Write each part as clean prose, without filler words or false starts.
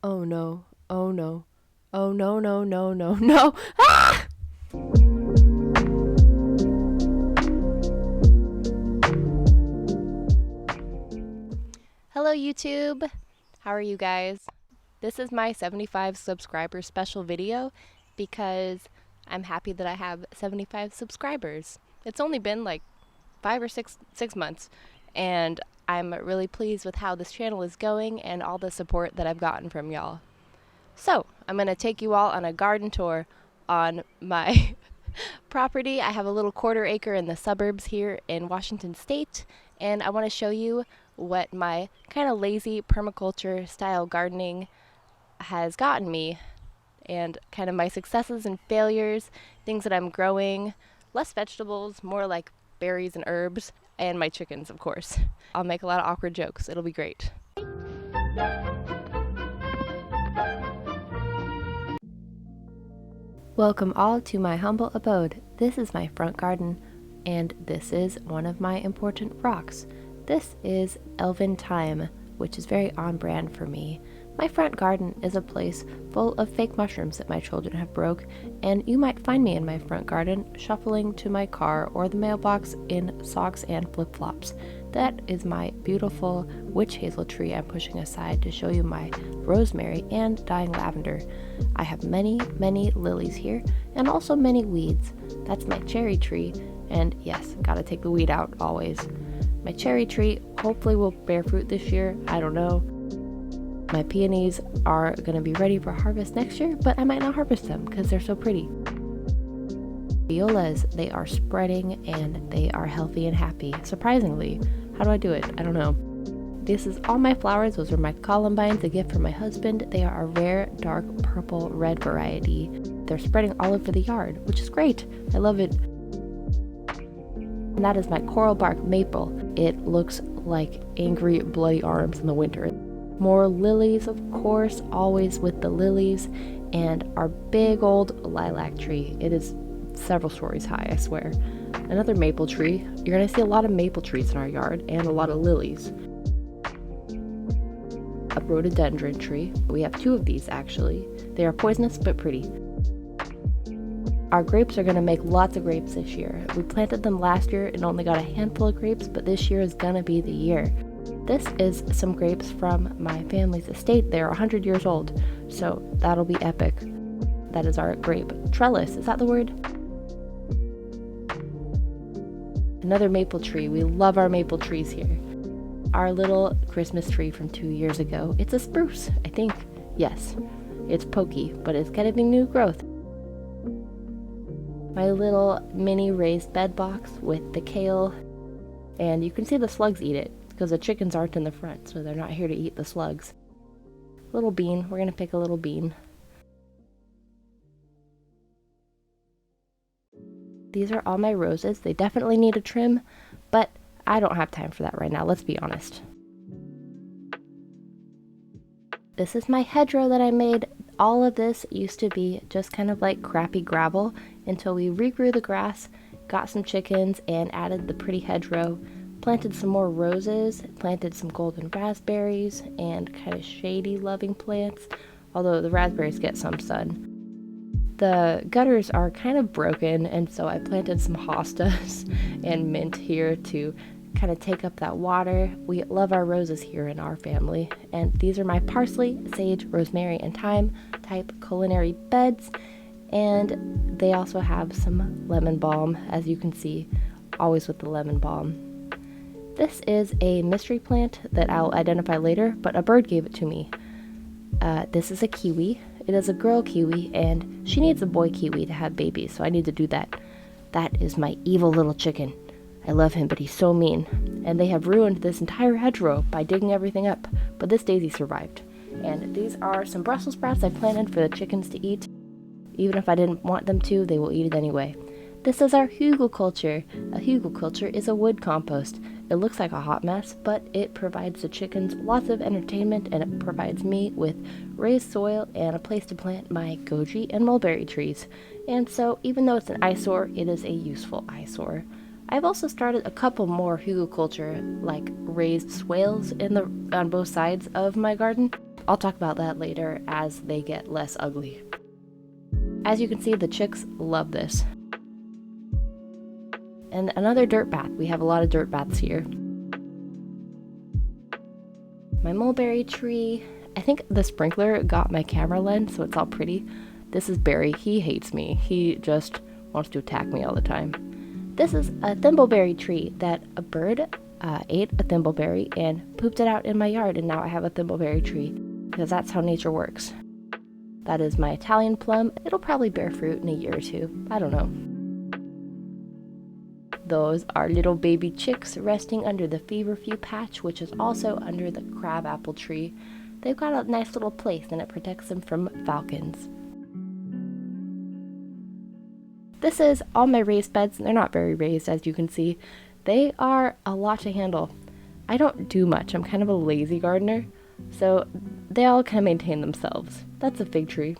Oh no, oh no, oh no, no, no, no, no. Ah! Hello, YouTube. How are you guys? This is my 75 subscriber special video because I'm happy that I have 75 subscribers. It's only been like 5 or 6 months, and I'm really pleased with how this channel is going and all the support that I've gotten from y'all. So, I'm going to take you all on a garden tour on my property. I have a little quarter-acre in the suburbs here in Washington State, and I want to show you what my kind of lazy permaculture style gardening has gotten me, and kind of my successes and failures, things that I'm growing, less vegetables, more like berries and herbs, and my chickens, of course. I'll make a lot of awkward jokes. It'll be great. Welcome all to my humble abode. This is my front garden, and this is one of my important rocks. This is elven thyme, which is very on brand for me. My front garden is a place full of fake mushrooms that my children have broke, and you might find me in my front garden shuffling to my car or the mailbox in socks and flip-flops. That is my beautiful witch hazel tree I'm pushing aside to show you my rosemary and dying lavender. I have many, many lilies here, and also many weeds. That's my cherry tree, and yes, gotta take the weed out always. My cherry tree hopefully will bear fruit this year, I don't know. My peonies are going to be ready for harvest next year, but I might not harvest them because they're so pretty. Violas, they are spreading and they are healthy and happy. Surprisingly. How do I do it? I don't know. This is all my flowers. Those are my columbines, a gift from my husband. They are a rare, dark purple red variety. They're spreading all over the yard, which is great. I love it. And that is my coral bark maple. It looks like angry, bloody arms in the winter. More lilies, of course, always with the lilies, and our big old lilac tree. It is several stories high, I swear. Another maple tree. You're going to see a lot of maple trees in our yard, and a lot of lilies. A rhododendron tree. We have two of these, actually. They are poisonous, but pretty. Our grapes are going to make lots of grapes this year. We planted them last year and only got a handful of grapes, but this year is going to be the year. This is some grapes from my family's estate. They're 100 years old, so that'll be epic. That is our grape trellis. Is that the word? Another maple tree. We love our maple trees here. Our little Christmas tree from 2 years ago. It's a spruce, I think. Yes, it's pokey, but it's getting new growth. My little mini raised bed box with the kale, and you can see the slugs eat it because the chickens aren't in the front, so they're not here to eat the slugs. Little bean. We're gonna pick a little bean. These are all my roses. They definitely need a trim, but I don't have time for that right now, let's be honest. This is my hedgerow that I made. All of this used to be just kind of like crappy gravel until we regrew the grass, got some chickens, and added the pretty hedgerow. Planted some more roses, planted some golden raspberries, and kind of shady loving plants, although the raspberries get some sun. The gutters are kind of broken, and so I planted some hostas and mint here to kind of take up that water. We love our roses here in our family, and these are my parsley, sage, rosemary, and thyme type culinary beds, and they also have some lemon balm, as you can see, always with the lemon balm. This is a mystery plant that I'll identify later, but a bird gave it to me. This is a kiwi. It is a girl kiwi, and she needs a boy kiwi to have babies, so I need to do that. That is my evil little chicken. I love him, but he's so mean. And they have ruined this entire hedgerow by digging everything up, but this daisy survived. And these are some Brussels sprouts I planted for the chickens to eat. Even if I didn't want them to, they will eat it anyway. This is our hugelkultur. A hugelkultur is a wood compost. It looks like a hot mess, but it provides the chickens lots of entertainment, and it provides me with raised soil and a place to plant my goji and mulberry trees. And so, even though it's an eyesore, it is a useful eyesore. I've also started a couple more hugelkultur, like raised swales on both sides of my garden. I'll talk about that later as they get less ugly. As you can see, the chicks love this. And another dirt bath. We have a lot of dirt baths here. My mulberry tree. I think the sprinkler got my camera lens, so it's all pretty. This is Barry. He hates me. He just wants to attack me all the time. This is a thimbleberry tree that a bird ate a thimbleberry and pooped it out in my yard, and now I have a thimbleberry tree because that's how nature works. That is my Italian plum. It'll probably bear fruit in a year or two. I don't know. Those are little baby chicks resting under the feverfew patch, which is also under the crabapple tree. They've got a nice little place and it protects them from falcons. This is all my raised beds. They're not very raised, as you can see. They are a lot to handle. I don't do much. I'm kind of a lazy gardener, so they all kind of maintain themselves. That's a fig tree.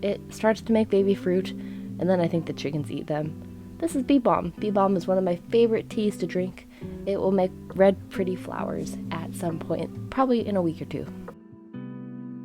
It starts to make baby fruit, and then I think the chickens eat them. This is bee balm. Bee balm is one of my favorite teas to drink. It will make red pretty flowers at some point, probably in a week or two.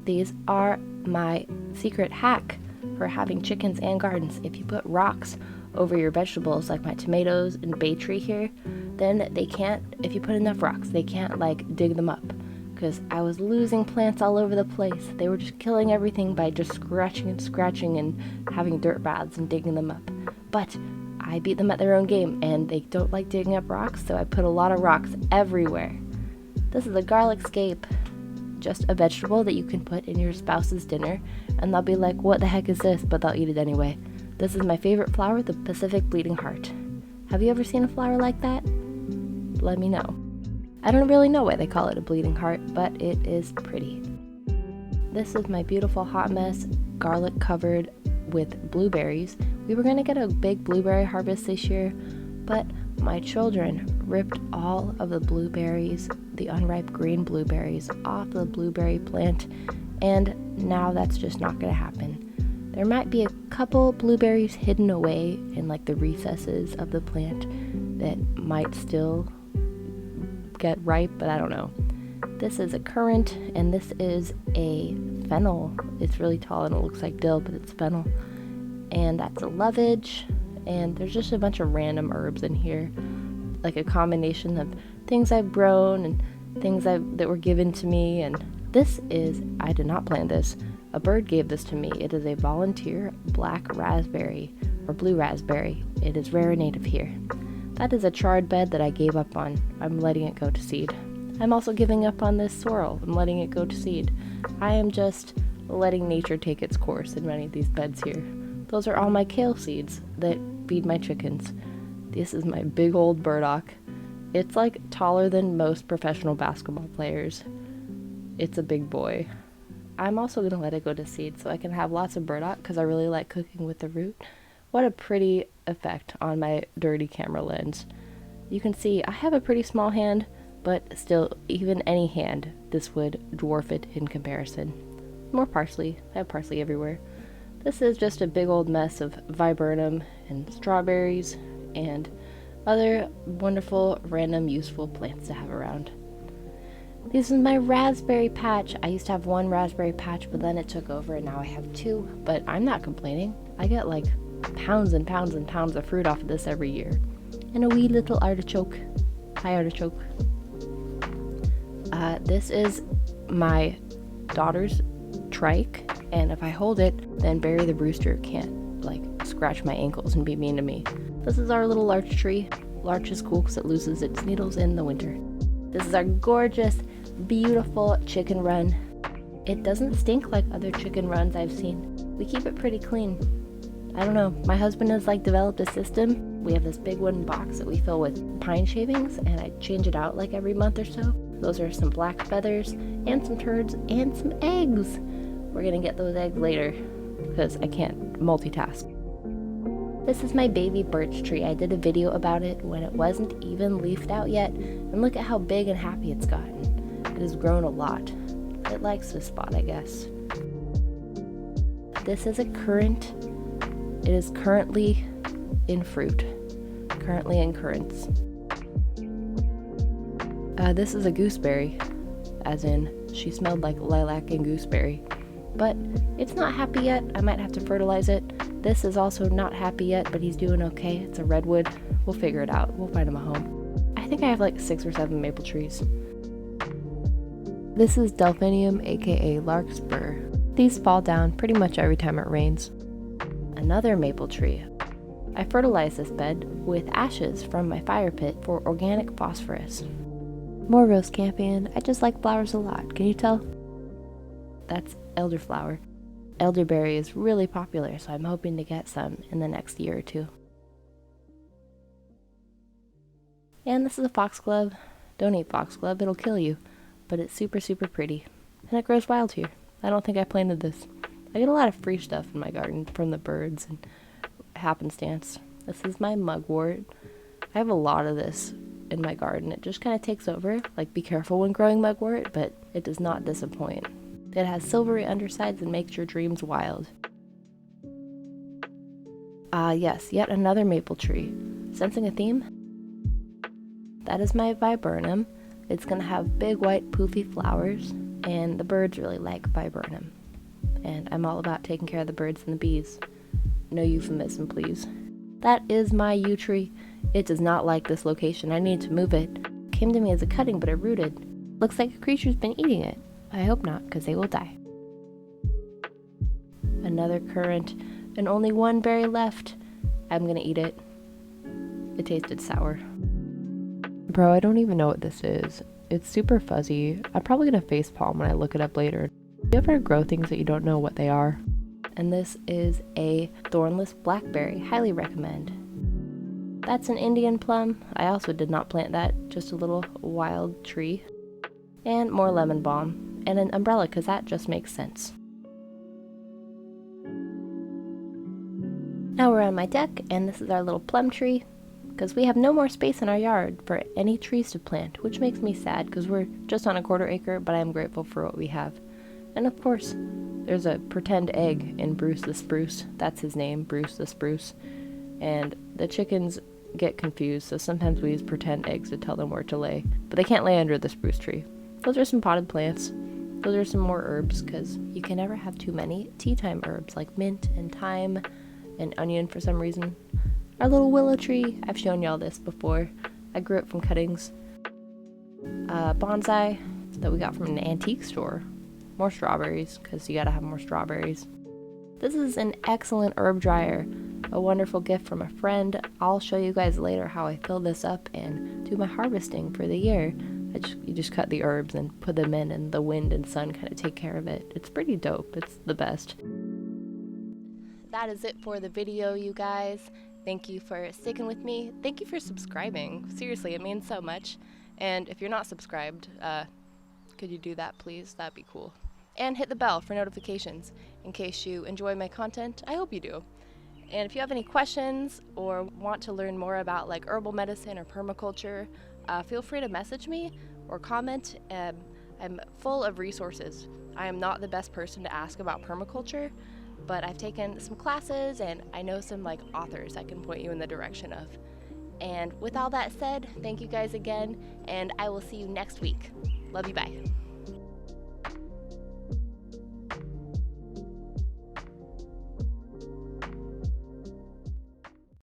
These are my secret hack for having chickens and gardens. If you put rocks over your vegetables, like my tomatoes and bay tree here, then they can't, if you put enough rocks, they can't like dig them up. Because I was losing plants all over the place. They were just killing everything by just scratching and having dirt baths and digging them up. But I beat them at their own game, and they don't like digging up rocks, so I put a lot of rocks everywhere. This is a garlic scape, just a vegetable that you can put in your spouse's dinner, and they'll be like, what the heck is this? But they'll eat it anyway. This is my favorite flower, the Pacific Bleeding Heart. Have you ever seen a flower like that? Let me know. I don't really know why they call it a bleeding heart, but it is pretty. This is my beautiful hot mess, garlic covered with blueberries. We were going to get a big blueberry harvest this year, but my children ripped all of the blueberries, the unripe green blueberries, off the blueberry plant, and now that's just not going to happen. There might be a couple blueberries hidden away in like the recesses of the plant that might still get ripe, but I don't know. This is a currant, and this is a fennel. It's really tall and it looks like dill, but it's fennel. And that's a lovage, and there's just a bunch of random herbs in here, like a combination of things I've grown and things that were given to me. And this is, I did not plant this. A bird gave this to me. It is a volunteer black raspberry, or blue raspberry. It is rare and native here. That is a charred bed that I gave up on. I'm letting it go to seed. I'm also giving up on this sorrel. I'm letting it go to seed. I am just letting nature take its course in many of these beds here. Those are all my kale seeds that feed my chickens. This is my big old burdock. It's like taller than most professional basketball players. It's a big boy. I'm also going to let it go to seed so I can have lots of burdock because I really like cooking with the root. What a pretty effect on my dirty camera lens. You can see I have a pretty small hand, but still, even any hand, this would dwarf it in comparison. More parsley. I have parsley everywhere. This is just a big old mess of viburnum and strawberries and other wonderful, random, useful plants to have around. This is my raspberry patch. I used to have one raspberry patch, but then it took over and now I have two, but I'm not complaining. I get like pounds and pounds and pounds of fruit off of this every year. And a wee little artichoke. Hi, artichoke. This is my daughter's trike, and if I hold it, then Barry the rooster can't like scratch my ankles and be mean to me. This is our little larch tree. Larch is cool because it loses its needles in the winter. This is our gorgeous, beautiful chicken run. It doesn't stink like other chicken runs I've seen. We keep it pretty clean. I don't know, my husband has like developed a system. We have this big wooden box that we fill with pine shavings, and I change it out like every month or so. Those are some black feathers and some turds and some eggs. We're gonna get those eggs later because I can't multitask. This is my baby birch tree. I did a video about it when it wasn't even leafed out yet, and look at how big and happy it's gotten. It has grown a lot. It likes this spot, I guess. This is a currant. It is currently in fruit. Currently in currants. This is a gooseberry, as in She smelled like lilac and gooseberry. But it's not happy yet. I might have to fertilize it. This is also not happy yet, but he's doing okay. It's a redwood. We'll figure it out. We'll find him a home. I think I have like 6 or 7 maple trees. This is Delphinium, aka larkspur. These fall down pretty much every time it rains. Another maple tree. I fertilized this bed with ashes from my fire pit for organic phosphorus. More rose campion. I just like flowers a lot. Can you tell? That's elderflower. Elderberry is really popular, so I'm hoping to get some in the next year or 2. And this is a foxglove. Don't eat foxglove, it'll kill you. But it's super, super pretty. And it grows wild here. I don't think I planted this. I get a lot of free stuff in my garden from the birds and happenstance. This is my mugwort. I have a lot of this in my garden. It just kind of takes over. Like, be careful when growing mugwort, but it does not disappoint. It has silvery undersides and makes your dreams wild. Yes, yet another maple tree. Sensing a theme? That is my viburnum. It's gonna have big white poofy flowers, and the birds really like viburnum. And I'm all about taking care of the birds and the bees. No euphemism, please. That is my yew tree. It does not like this location. I need to move it. It came to me as a cutting, but it rooted. Looks like a creature's been eating it. I hope not, because they will die. Another currant, and only one berry left. I'm gonna eat it. It tasted sour. Bro, I don't even know what this is. It's super fuzzy. I'm probably gonna facepalm when I look it up later. Do you ever grow things that you don't know what they are? And this is a thornless blackberry. Highly recommend. That's an Indian plum. I also did not plant that. Just a little wild tree. And more lemon balm. And an umbrella, because that just makes sense. Now we're on my deck, and this is our little plum tree. Because we have no more space in our yard for any trees to plant, which makes me sad because we're just on a 1/4 acre, but I am grateful for what we have. And of course, there's a pretend egg in Bruce the Spruce. That's his name, Bruce the Spruce. And the chickens get confused, so sometimes we use pretend eggs to tell them where to lay. But they can't lay under the spruce tree. Those are some potted plants. Those are some more herbs, because you can never have too many tea time herbs like mint and thyme and onion for some reason. Our little willow tree, I've shown y'all this before. I grew it from cuttings. Bonsai that we got from an antique store. More strawberries, because you gotta have more strawberries. This is an excellent herb dryer. A wonderful gift from a friend. I'll show you guys later how I fill this up and do my harvesting for the year. You just cut the herbs and put them in, and the wind and sun kind of take care of it. It's pretty dope. It's the best. That is it for the video, you guys. Thank you for sticking with me. Thank you for subscribing. Seriously, it means so much. And if you're not subscribed, could you do that, please? That'd be cool. And hit the bell for notifications in case you enjoy my content. I hope you do. And if you have any questions or want to learn more about like herbal medicine or permaculture, feel free to message me or comment. I'm full of resources. I am not the best person to ask about permaculture, but I've taken some classes and I know some like authors I can point you in the direction of. And with all that said, thank you guys again, and I will see you next week. Love you, bye.